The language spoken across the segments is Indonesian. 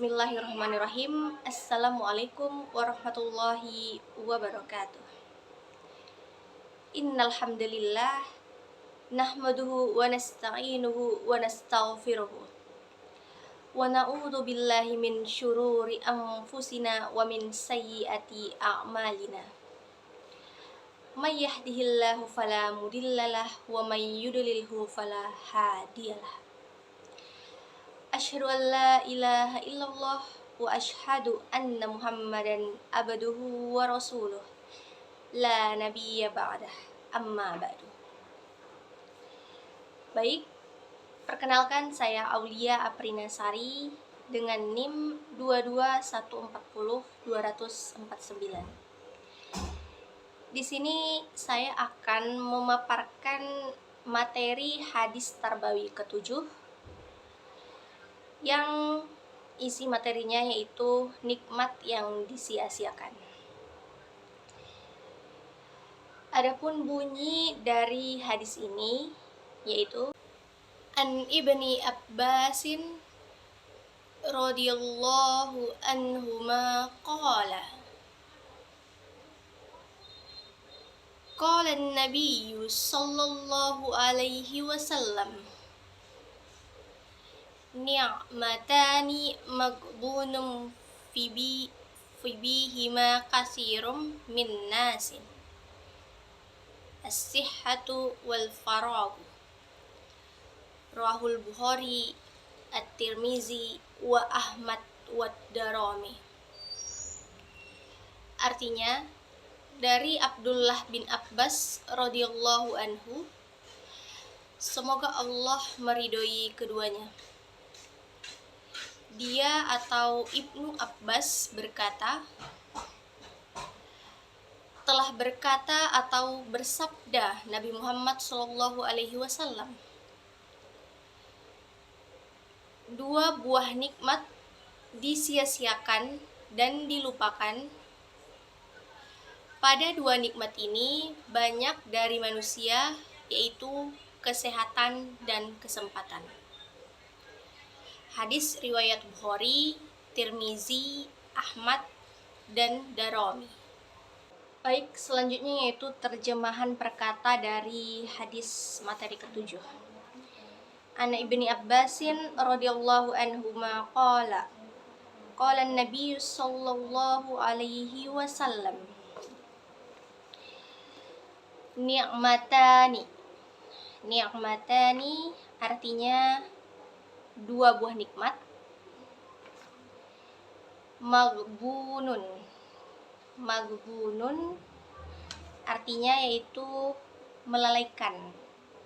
Bismillahirrahmanirrahim. Assalamualaikum warahmatullahi wabarakatuh. Innal hamdalillah nahmaduhu wa nasta'inuhu wa nastaghfiruh. Wa na'udzu billahi min syururi anfusina wa min sayyiati a'malina. May yahdihillahu fala mudhillalah wa may yudlilhu fala hadiyalah. Asyhadu an la ilaha illallah wa asyhadu anna Muhammadan abduhu wa rasuluh la nabiyya ba'dah amma ba'du. Baik, perkenalkan saya Aulia Aprinasari dengan NIM 22140-249. Di sini saya akan memaparkan materi hadis Tarbawi ke-7 yang isi materinya yaitu nikmat yang disia-siakan. Adapun bunyi dari hadis ini yaitu An Ibni Abbasin radhiyallahu anhuma qala an-nabiy sallallahu alaihi wasallam ni'matani maghbunum fi bihima kasirum min nasin as-sihhatu wal faragh. Rawahul Bukhari, At-Tirmizi wa Ahmad wa Darimi. Artinya, dari Abdullah bin Abbas radhiyallahu anhu, semoga Allah meridhoi keduanya. Dia atau Ibnu Abbas berkata, telah berkata atau bersabda Nabi Muhammad SAW, dua buah nikmat disia-siakan dan dilupakan. Pada dua nikmat ini banyak dari manusia, yaitu kesehatan dan kesempatan. Hadis riwayat Bukhari, Tirmizi, Ahmad, dan Darimi. Baik, selanjutnya yaitu terjemahan perkata dari hadis materi ke-7. An Ibni Abbasin radhiyallahu anhuma qala an-nabiy sallallahu alaihi wasallam ni'matani artinya dua buah nikmat. Maghbunun artinya yaitu melalaikan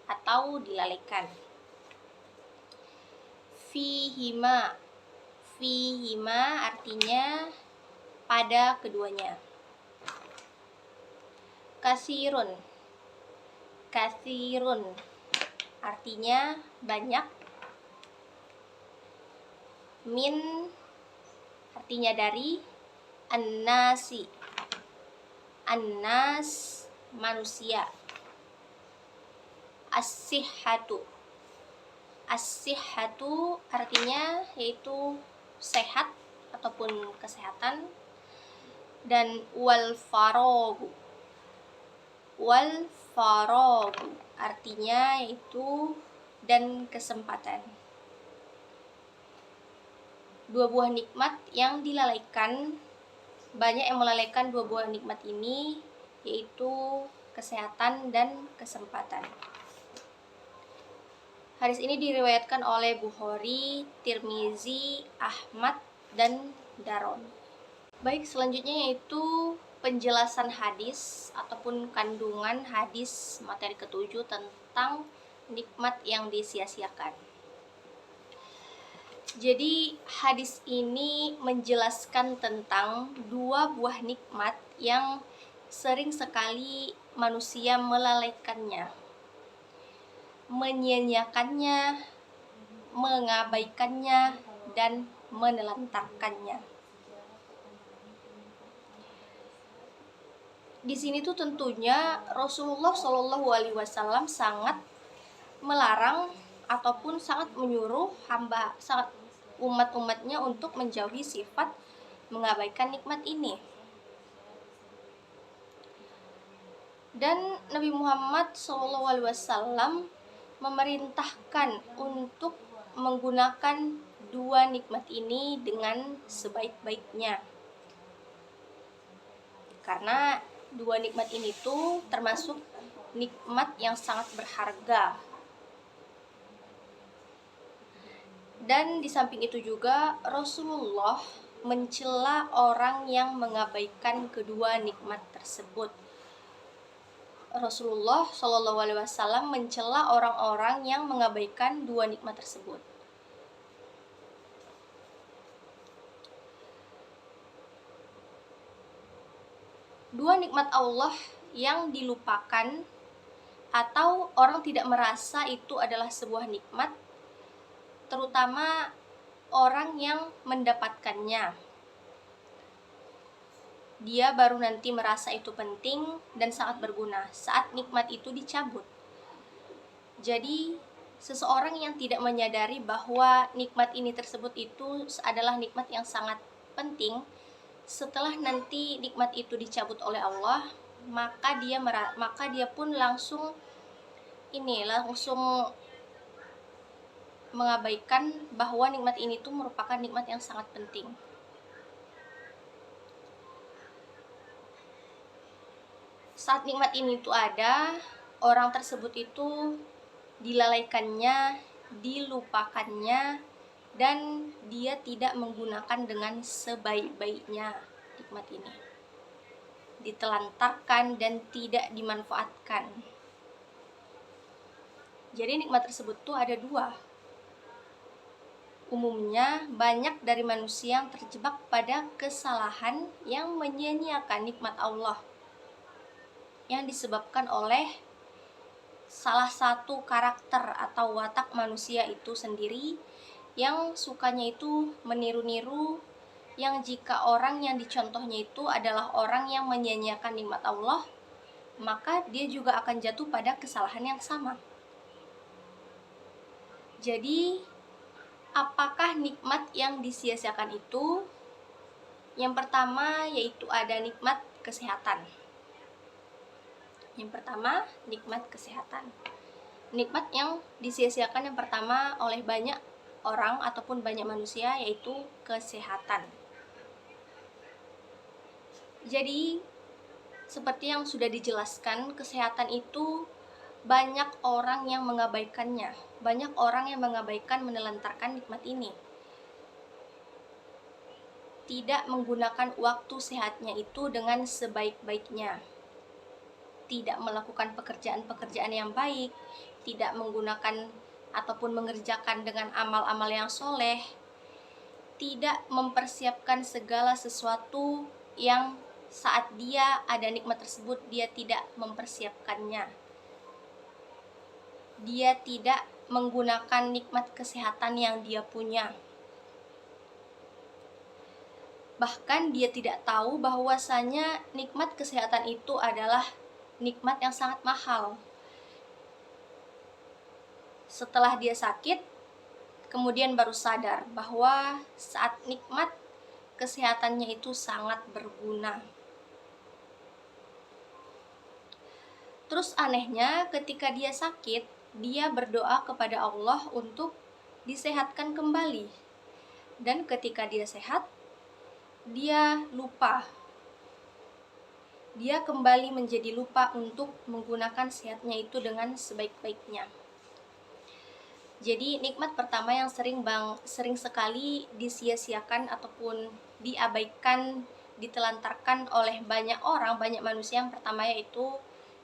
atau dilalaikan. Fihima artinya pada keduanya. Kasirun artinya banyak. Min artinya dari. An-nas manusia. As-sihhatu artinya yaitu sehat ataupun kesehatan. Dan wal faraghu artinya yaitu dan kesempatan. Dua buah nikmat yang dilalaikan, banyak yang melalaikan dua buah nikmat ini, yaitu kesehatan dan kesempatan. Hadis ini diriwayatkan oleh Bukhari, Tirmizi, Ahmad, dan Darimi. Baik, selanjutnya yaitu penjelasan hadis ataupun kandungan hadis materi ke-7 tentang nikmat yang disia-siakan. Jadi hadis ini menjelaskan tentang dua buah nikmat yang sering sekali manusia melalaikannya, menyia-nyiakannya, mengabaikannya, dan menelantarkannya. Di sini tuh tentunya Rasulullah SAW sangat melarang ataupun sangat menyuruh umat-umatnya untuk menjauhi sifat mengabaikan nikmat ini. Dan Nabi Muhammad SAW memerintahkan untuk menggunakan dua nikmat ini dengan sebaik-baiknya. Karena dua nikmat ini tuh termasuk nikmat yang sangat berharga. Dan di samping itu juga Rasulullah mencela orang yang mengabaikan kedua nikmat tersebut. Rasulullah SAW mencela orang-orang yang mengabaikan dua nikmat tersebut. Dua nikmat Allah yang dilupakan atau orang tidak merasa itu adalah sebuah nikmat, terutama orang yang mendapatkannya. Dia baru nanti merasa itu penting dan sangat berguna saat nikmat itu dicabut. Jadi, seseorang yang tidak menyadari bahwa nikmat ini tersebut itu adalah nikmat yang sangat penting, setelah nanti nikmat itu dicabut oleh Allah, maka dia pun langsung mengabaikan bahwa nikmat ini tuh merupakan nikmat yang sangat penting. Saat nikmat ini tuh ada, orang tersebut itu dilalaikannya, dilupakannya, dan dia tidak menggunakan dengan sebaik-baiknya nikmat ini. Ditelantarkan dan tidak dimanfaatkan. Jadi nikmat tersebut tuh ada dua. Umumnya banyak dari manusia yang terjebak pada kesalahan yang menyia-nyiakan nikmat Allah, yang disebabkan oleh salah satu karakter atau watak manusia itu sendiri, yang sukanya itu meniru-niru, yang jika orang yang dicontohnya itu adalah orang yang menyia-nyiakan nikmat Allah, maka dia juga akan jatuh pada kesalahan yang sama. Jadi, apakah nikmat yang disia-siakan itu? Yang pertama yaitu ada nikmat kesehatan. Yang pertama, nikmat kesehatan. Nikmat yang disia-siakan yang pertama oleh banyak orang ataupun banyak manusia yaitu kesehatan. Jadi, seperti yang sudah dijelaskan, kesehatan itu banyak orang yang mengabaikannya. Banyak orang yang mengabaikan, menelantarkan nikmat ini. Tidak menggunakan waktu sehatnya itu dengan sebaik-baiknya. Tidak melakukan pekerjaan-pekerjaan yang baik, tidak menggunakan ataupun mengerjakan dengan amal-amal yang soleh, tidak mempersiapkan segala sesuatu yang saat dia ada nikmat tersebut dia tidak mempersiapkannya. Dia tidak menggunakan nikmat kesehatan yang dia punya. Bahkan dia tidak tahu bahwasanya nikmat kesehatan itu adalah nikmat yang sangat mahal. Setelah dia sakit, kemudian baru sadar bahwa saat nikmat kesehatannya itu sangat berguna. Terus anehnya ketika dia sakit, dia berdoa kepada Allah untuk disehatkan kembali. Dan ketika dia sehat, dia lupa. Dia kembali menjadi lupa untuk menggunakan sehatnya itu dengan sebaik-baiknya. Jadi nikmat pertama yang sering sekali disia-siakan ataupun diabaikan, ditelantarkan oleh banyak orang, banyak manusia, yang pertama yaitu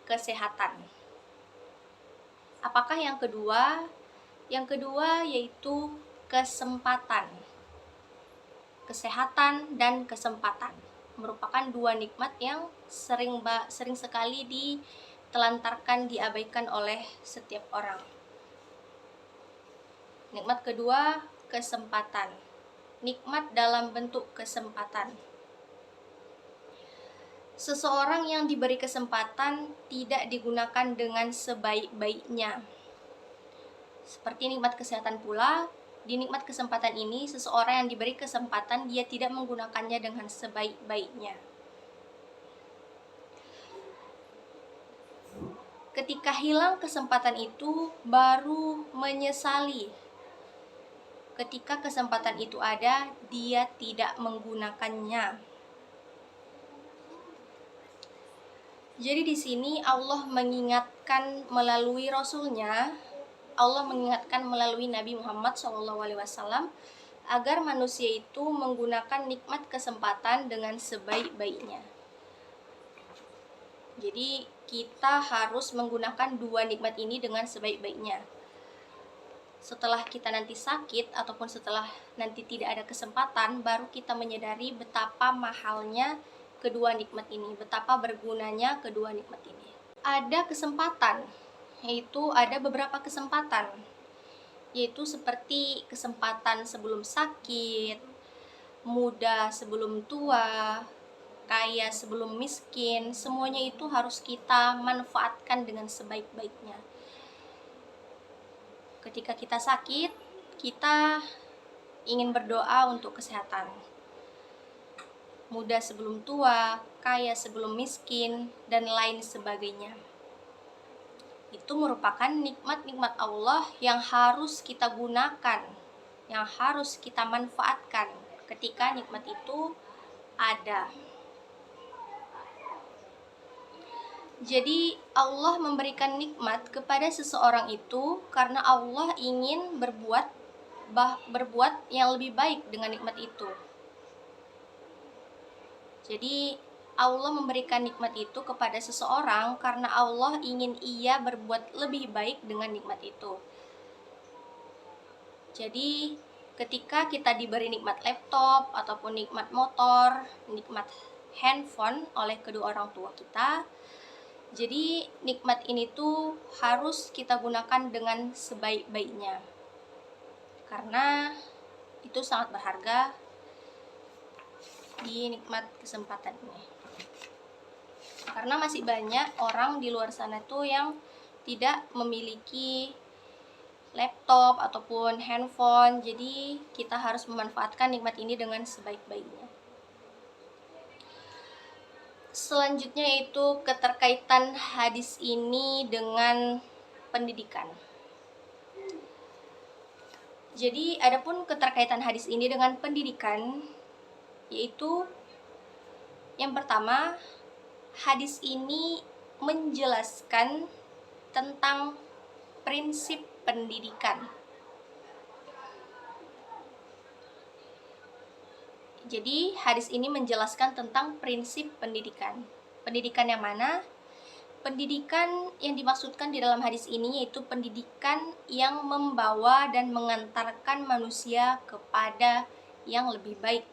kesehatan. Apakah yang kedua? Yang kedua yaitu kesempatan. Kesehatan dan kesempatan merupakan dua nikmat yang sering sekali ditelantarkan, diabaikan oleh setiap orang. Nikmat kedua, kesempatan. Nikmat dalam bentuk kesempatan. Seseorang yang diberi kesempatan tidak digunakan dengan sebaik-baiknya. Seperti nikmat kesehatan pula, Di nikmat kesempatan ini, seseorang yang diberi kesempatan, dia tidak menggunakannya dengan sebaik-baiknya. Ketika hilang kesempatan itu, baru menyesali. Ketika kesempatan itu ada, dia tidak menggunakannya. Jadi di sini Allah mengingatkan melalui Rasulnya, Allah mengingatkan melalui Nabi Muhammad SAW agar manusia itu menggunakan nikmat kesempatan dengan sebaik-baiknya. Jadi kita harus menggunakan dua nikmat ini dengan sebaik-baiknya. Setelah kita nanti sakit ataupun setelah nanti tidak ada kesempatan, baru kita menyadari betapa mahalnya kedua nikmat ini, betapa bergunanya kedua nikmat ini. Ada kesempatan, yaitu ada beberapa kesempatan, yaitu seperti kesempatan sebelum sakit, muda sebelum tua, kaya sebelum miskin. Semuanya itu harus kita manfaatkan dengan sebaik-baiknya. Ketika kita sakit, kita ingin berdoa untuk kesehatan. Muda sebelum tua, kaya sebelum miskin, dan lain sebagainya. Itu merupakan nikmat-nikmat Allah yang harus kita gunakan, yang harus kita manfaatkan ketika nikmat itu ada. Jadi Allah memberikan nikmat kepada seseorang itu karena Allah ingin berbuat yang lebih baik dengan nikmat itu. Jadi Allah memberikan nikmat itu kepada seseorang karena Allah ingin ia berbuat lebih baik dengan nikmat itu. Jadi ketika kita diberi nikmat laptop ataupun nikmat motor, nikmat handphone oleh kedua orang tua kita, jadi nikmat ini tuh harus kita gunakan dengan sebaik-baiknya. Karena itu sangat berharga di nikmat kesempatan ini. Karena masih banyak orang di luar sana tuh yang tidak memiliki laptop ataupun handphone. Jadi kita harus memanfaatkan nikmat ini dengan sebaik-baiknya. Selanjutnya yaitu keterkaitan hadis ini dengan pendidikan. Jadi adapun keterkaitan hadis ini dengan pendidikan, yaitu yang pertama, hadis ini menjelaskan tentang prinsip pendidikan. Jadi hadis ini menjelaskan tentang prinsip pendidikan. Pendidikan yang mana? Pendidikan yang dimaksudkan di dalam hadis ini yaitu pendidikan yang membawa dan mengantarkan manusia kepada yang lebih baik.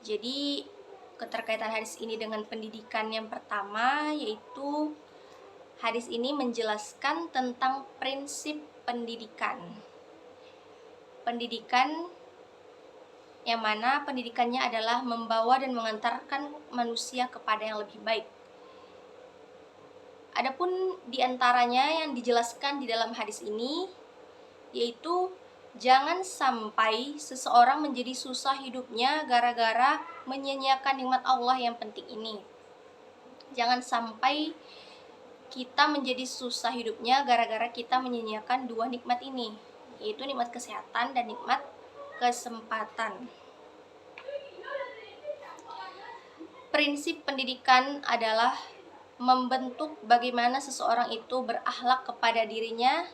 Jadi keterkaitan hadis ini dengan pendidikan yang pertama yaitu hadis ini menjelaskan tentang prinsip pendidikan. Pendidikan yang mana pendidikannya adalah membawa dan mengantarkan manusia kepada yang lebih baik. Adapun diantaranya yang dijelaskan di dalam hadis ini yaitu jangan sampai seseorang menjadi susah hidupnya gara-gara menyia-nyiakan nikmat Allah yang penting ini. Jangan sampai kita menjadi susah hidupnya gara-gara kita menyia-nyiakan dua nikmat ini, yaitu nikmat kesehatan dan nikmat kesempatan. Prinsip pendidikan adalah membentuk bagaimana seseorang itu berakhlak kepada dirinya.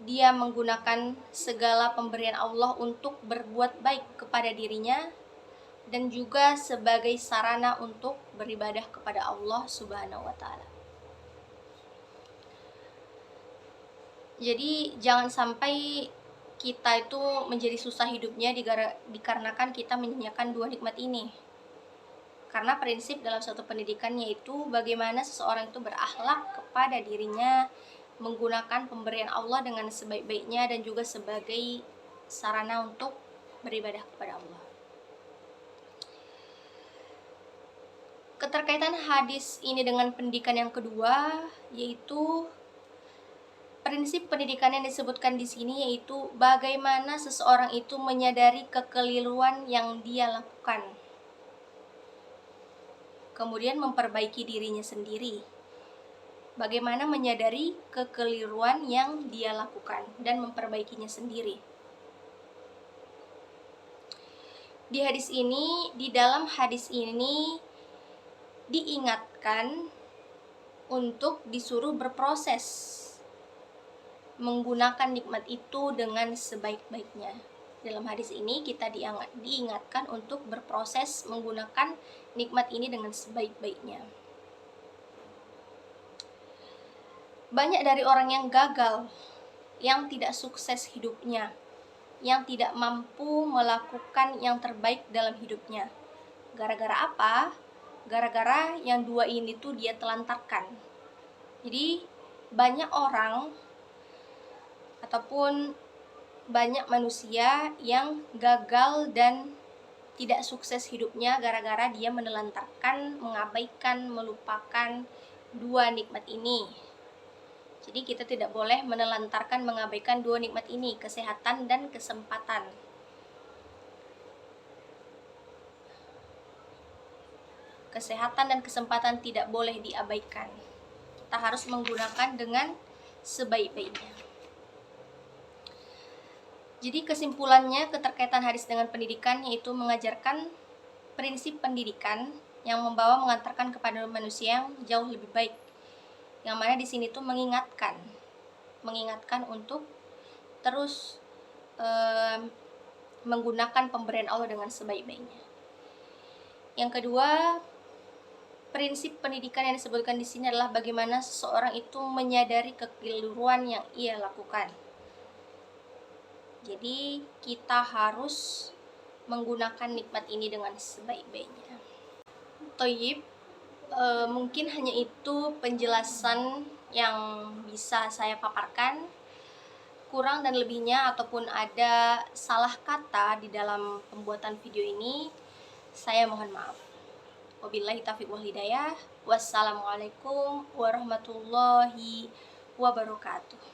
Dia menggunakan segala pemberian Allah untuk berbuat baik kepada dirinya dan juga sebagai sarana untuk beribadah kepada Allah Subhanahu wa taala. Jadi jangan sampai kita itu menjadi susah hidupnya dikarenakan kita menyia-nyiakan dua nikmat ini. Karena prinsip dalam suatu pendidikan yaitu bagaimana seseorang itu berakhlak kepada dirinya, menggunakan pemberian Allah dengan sebaik-baiknya dan juga sebagai sarana untuk beribadah kepada Allah. Keterkaitan hadis ini dengan pendidikan yang kedua yaitu Prinsip pendidikan yang disebutkan di sini yaitu bagaimana seseorang itu menyadari kekeliruan yang dia lakukan, kemudian memperbaiki dirinya sendiri. Bagaimana menyadari kekeliruan yang dia lakukan dan memperbaikinya sendiri. Di dalam hadis ini diingatkan untuk disuruh berproses menggunakan nikmat itu dengan sebaik-baiknya. Dalam hadis ini kita diingatkan untuk berproses menggunakan nikmat ini dengan sebaik-baiknya. Banyak dari orang yang gagal, yang tidak sukses hidupnya, yang tidak mampu melakukan yang terbaik dalam hidupnya. Gara-gara apa? Gara-gara yang dua ini tuh dia telantarkan. Jadi banyak orang ataupun banyak manusia yang gagal dan tidak sukses hidupnya gara-gara dia menelantarkan, mengabaikan, melupakan dua nikmat ini. Jadi kita tidak boleh menelantarkan, mengabaikan dua nikmat ini, kesehatan dan kesempatan. Kesehatan dan kesempatan tidak boleh diabaikan. Kita harus menggunakan dengan sebaik-baiknya. Jadi kesimpulannya, keterkaitan hadis dengan pendidikan yaitu mengajarkan prinsip pendidikan yang membawa mengantarkan kepada manusia yang jauh lebih baik. Yang mana di sini tuh mengingatkan untuk terus menggunakan pemberian Allah dengan sebaik-baiknya. Yang kedua, prinsip pendidikan yang disebutkan di sini adalah bagaimana seseorang itu menyadari kekeliruan yang ia lakukan. Jadi kita harus menggunakan nikmat ini dengan sebaik-baiknya. Toyib, mungkin hanya itu penjelasan yang bisa saya paparkan. Kurang dan lebihnya ataupun ada salah kata di dalam pembuatan video ini, saya mohon maaf. Wabillahi taufiq wal hidayah. Wassalamualaikum warahmatullahi wabarakatuh.